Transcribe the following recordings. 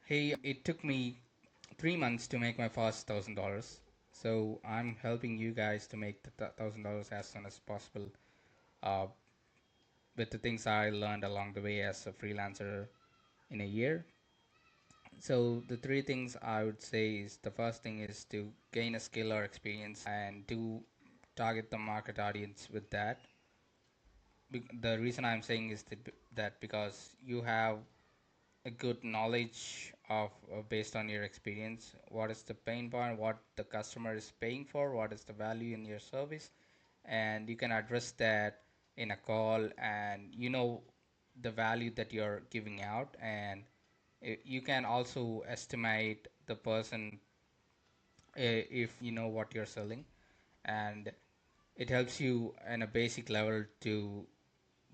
Hey, it took me 3 months to make my first $1,000. So I'm helping you guys to make the $1,000 as soon as possible uh, with the things I learned along the way as a freelancer in a year. So the three things I would say is the first thing is to gain a skill or experience and to target the market audience with that. The reason I'm saying is that because you have a good knowledge of based on your experience, what is the pain point, what the customer is paying for, what is the value in your service, and you can address that in a call, and you know the value that you're giving out, and you can also estimate the person if you know what you're selling, and it helps you in a basic level to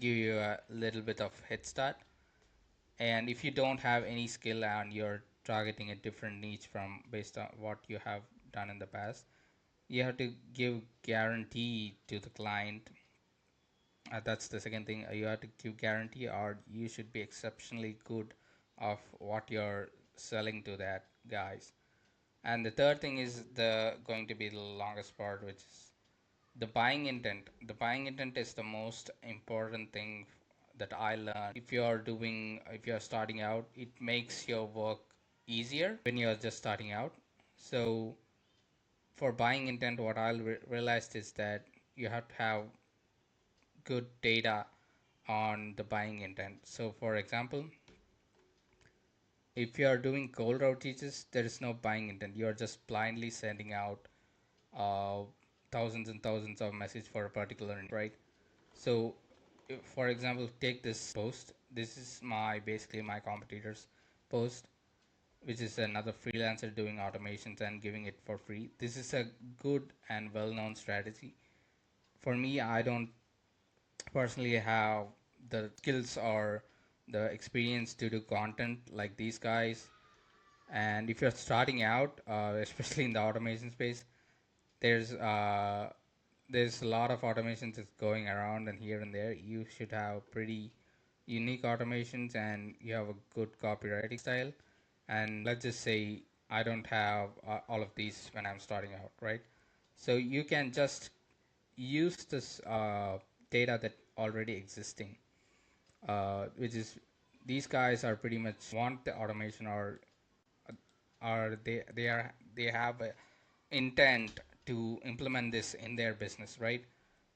give you a little bit of head start. And if you don't have any skill and you're targeting a different niche from based on what you have done in the past, you have to give guarantee to the client. That's the second thing. You have to give guarantee, or you should be exceptionally good of what you're selling to that guys. And the third thing is the going to be the longest part, which is the buying intent. The buying intent is the most important thing that I learned. If you're starting out, it makes your work easier when you're just starting out. So for buying intent, what I realized is that you have to have good data on the buying intent. So for example, if you are doing cold outreaches, there is no buying intent. You are just blindly sending out uh, thousands and thousands of messages for a particular, right? So, for example, take this post. This is my basically my competitor's post, which is another freelancer doing automations and giving it for free. This is a good and well-known strategy. For me, I don't personally have the skills or the experience to do content like these guys. And if you're starting out, especially in the automation space, there's uh, there's a lot of automations that's going around and here and there. You should have pretty unique automations and you have a good copywriting style. And let's just say I don't have all of these when I'm starting out, right? So you can just use this data that already existing, which is these guys are pretty much want the automation, or they have a intent to implement this in their business, right?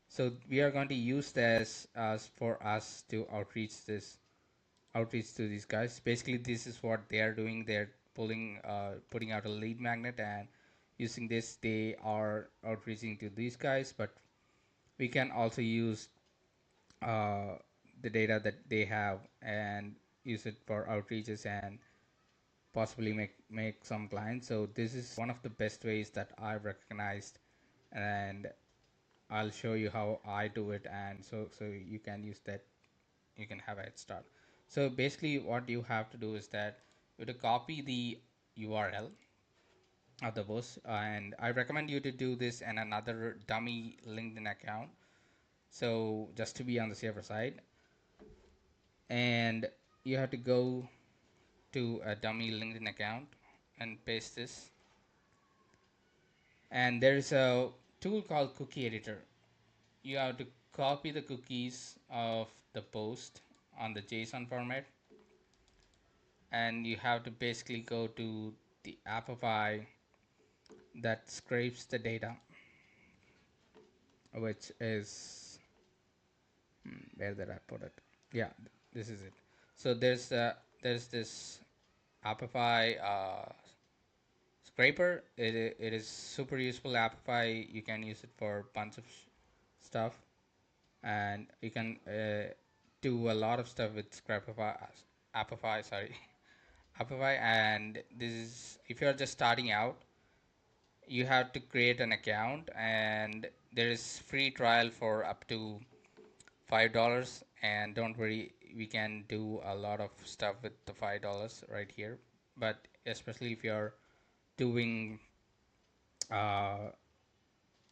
So we are going to use this as for us to outreach to these guys. Basically, this is what they are doing. They're putting out a lead magnet, and using this, they are outreaching to these guys. But we can also use uh, the data that they have and use it for outreaches and possibly make some clients. So this is one of the best ways that I've recognized, and I'll show you how I do it, and so you can use that. You can have a head start. So basically, what you have to do is that you have to copy the URL of the post, and I recommend you to do this in another dummy LinkedIn account. So just to be on the safer side, and you have to go to a dummy LinkedIn account and paste this. And there is a tool called Cookie Editor. You have to copy the cookies of the post on the JSON format, and you have to basically go to the Appify that scrapes the data, which is where did I put it? Yeah, this is it. So there's this Appify scraper. It is super useful. Appify, you can use it for a bunch of stuff, and you can do a lot of stuff with Scrapify, Appify, sorry, Appify. And this is if you're just starting out, you have to create an account, and there is free trial for up to $5. And don't worry, we can do a lot of stuff with the $5 right here. But especially if you're doing uh,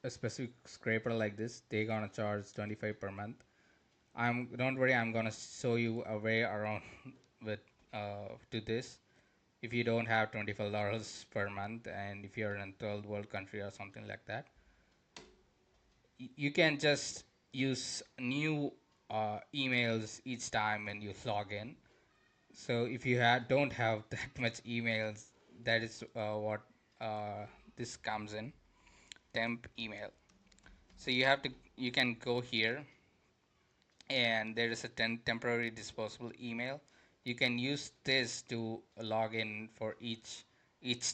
a specific scraper like this, they're gonna charge 25 per month. I'm don't worry, I'm gonna show you a way around with to this. if you don't have $25 per month, and if you're in a third world country or something like that, you can just use new emails each time when you log in. So if you don't have that much emails, that is what this comes in, temp email. So you can go here, and there is a temporary disposable email. You can use this to log in for each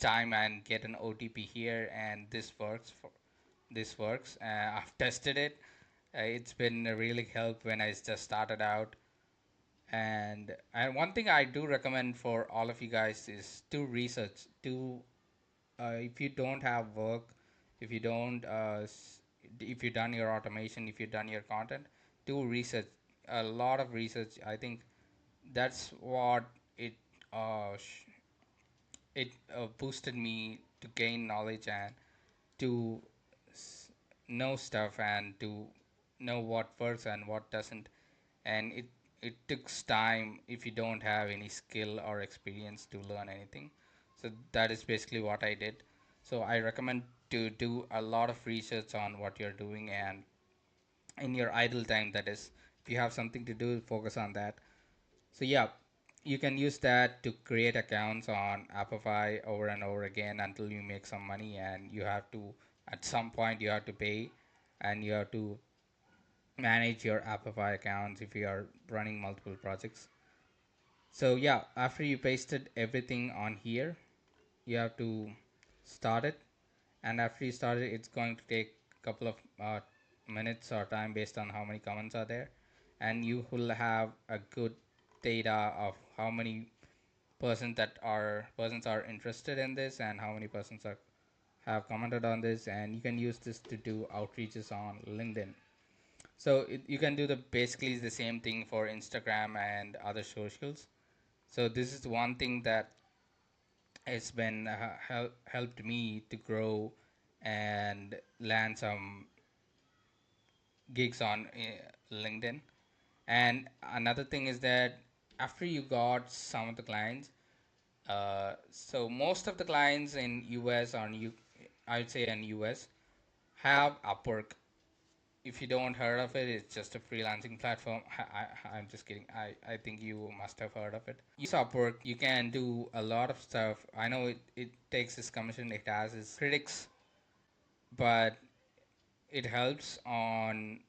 time and get an OTP here, and this works. I've tested it. It's been a really help when I just started out. And one thing I do recommend for all of you guys is to research. To if you don't have work, if you don't, if you've done your automation, if you've done your content, do research. A lot of research. I think that's what it uh, sh- it boosted me to gain knowledge and to s- know stuff and to know what works and what doesn't. And it takes time if you don't have any skill or experience to learn anything. So that is basically what I did. So I recommend to do a lot of research on what you're doing, and in your idle time, that is, if you have something to do, focus on that. So yeah, you can use that to create accounts on Appify over and over again until you make some money, and you have to, at some point you have to pay, and you have to manage your Appify accounts if you are running multiple projects. So yeah, after you pasted everything on here, you have to start it. And after you start it, it's going to take a couple of minutes or time based on how many comments are there. And you will have a good data of how many persons are interested in this, and how many persons are have commented on this. And you can use this to do outreaches on LinkedIn. So you can do the basically the same thing for Instagram and other socials. So this is one thing that has been helped me to grow and land some gigs on LinkedIn. And another thing is that after you got some of the clients, so most of the clients in US or I would say in US have Upwork. If you don't heard of it, it's just a freelancing platform. I'm just kidding. I think you must have heard of it. Use Upwork. You can do a lot of stuff. I know it takes its commission. It has its critics, but it helps on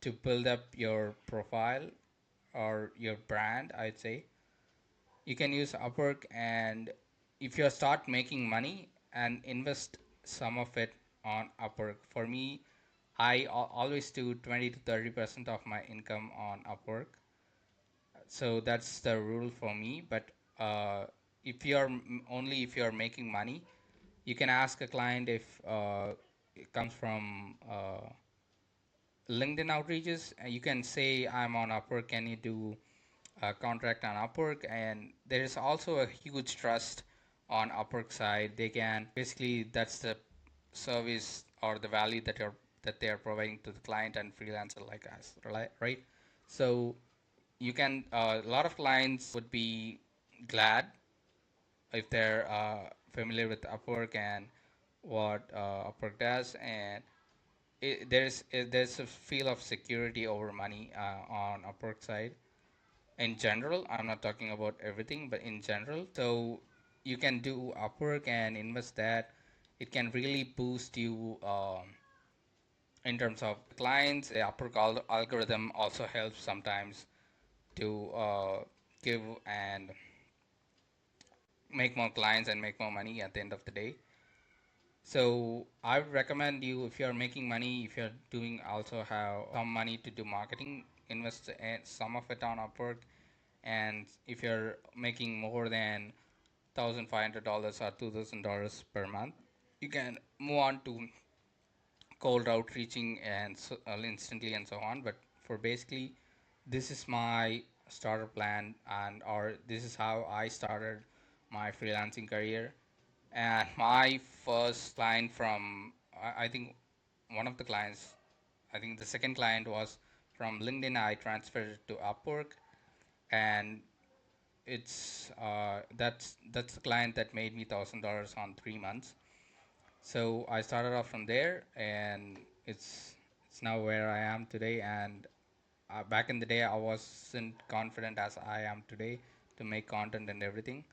to build up your profile or your brand, I'd say. You can use Upwork, and if you start making money, and invest some of it on Upwork. For me, I always do 20 to 30% of my income on Upwork. So that's the rule for me. But if you're only if you're making money, you can ask a client if it comes from LinkedIn outreaches. You can say, I'm on Upwork, can you do a contract on Upwork? And there is also a huge trust on Upwork side. They can basically, that's the service or the value that they are providing to the client and freelancer like us, right? So you can a lot of clients would be glad if they're familiar with Upwork and what Upwork does. And there's a feel of security over money on Upwork side. In general, I'm not talking about everything, but in general, so you can do Upwork and invest that. It can really boost you in terms of clients. The Upwork algorithm also helps sometimes to give and make more clients and make more money at the end of the day. So I would recommend you, if you're making money, if you're doing also have some money to do marketing, invest some of it on Upwork. And if you're making more than $1,500 or $2,000 per month, you can move on to cold outreaching and instantly and so on. But for basically, this is my starter plan, and or this is how I started my freelancing career. And my first client from, I think one of the clients, I think the second client was from LinkedIn. I transferred it to Upwork, and that's the client that made me $1,000 on 3 months. So I started off from there, and it's now where I am today. And back in the day, I wasn't confident as I am today to make content and everything.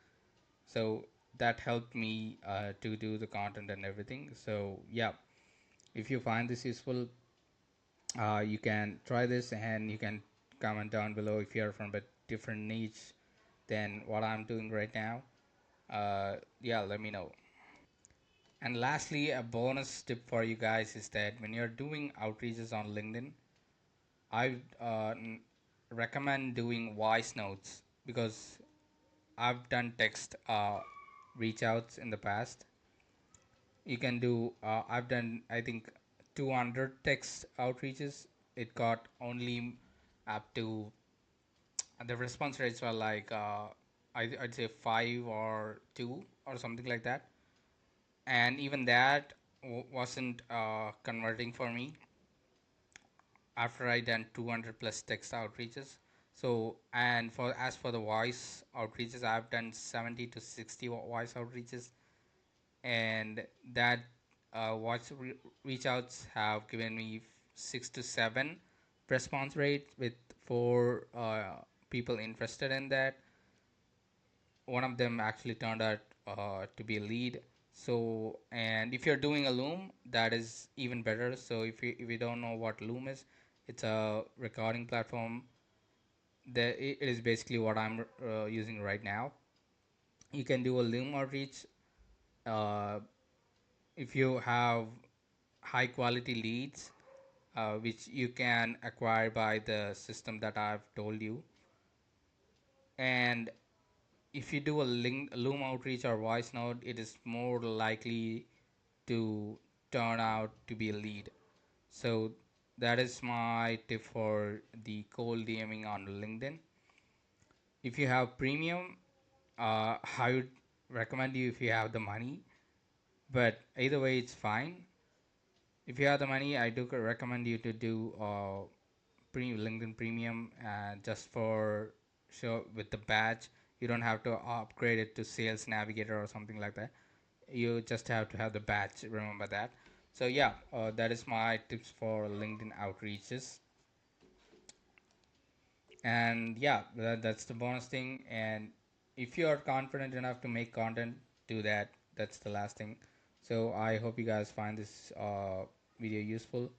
So that helped me to do the content and everything. So yeah, if you find this useful, you can try this, and you can comment down below if you're from a different niche than what I'm doing right now. Yeah, let me know. And lastly, a bonus tip for you guys is that when you're doing outreaches on LinkedIn, I recommend doing voice notes, because I've done text reach outs in the past. You can do, I've done, I think, 200 text outreaches. It got only up to, the response rates were like, I'd say 5 or 2 or something like that. And even that wasn't converting for me after I done 200 plus text outreaches. So, and for as for the voice outreaches, I've done 70 to 60 voice outreaches, and that voice reach outs have given me 6 to 7 response rate with 4 people interested in that. One of them actually turned out to be a lead. So, and if you're doing a Loom, that is even better. So if you don't know what Loom is, it's a recording platform. That it is basically what I'm using right now. You can do a Loom outreach uh, if you have high quality leads, which you can acquire by the system that I've told you. And if you do a Loom outreach or voice note, it is more likely to turn out to be a lead. So that is my tip for the cold DMing on LinkedIn. If you have premium, I would recommend you if you have the money, but either way, it's fine. If you have the money, I do recommend you to do LinkedIn Premium, just for show with the badge. You don't have to upgrade it to Sales Navigator or something like that. You just have to have the badge. Remember that. So yeah, that is my tips for LinkedIn outreaches. And yeah, that's the bonus thing. And if you are confident enough to make content, do that. That's the last thing. So I hope you guys find this video useful.